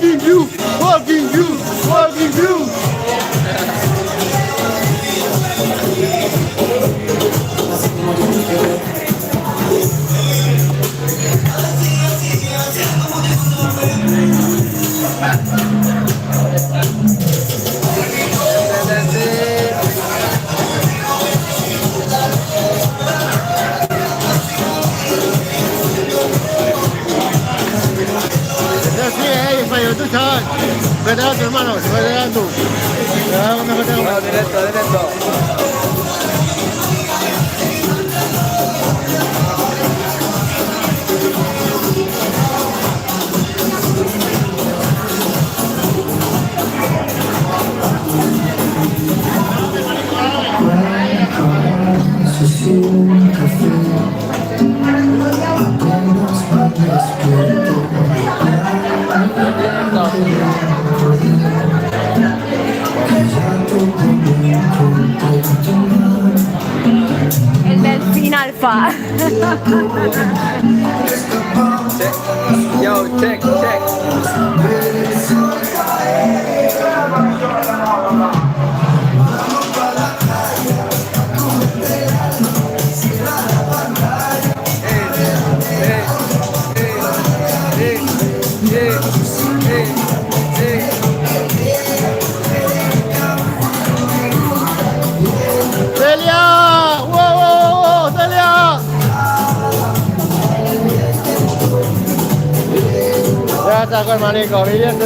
fucking you, fucking you, fucking you. Vete a tu hermano, vete a tu. No, directo, directo. El delfín alfa. Yo, check, check. Celia, wow, Celia. Ya está con manico,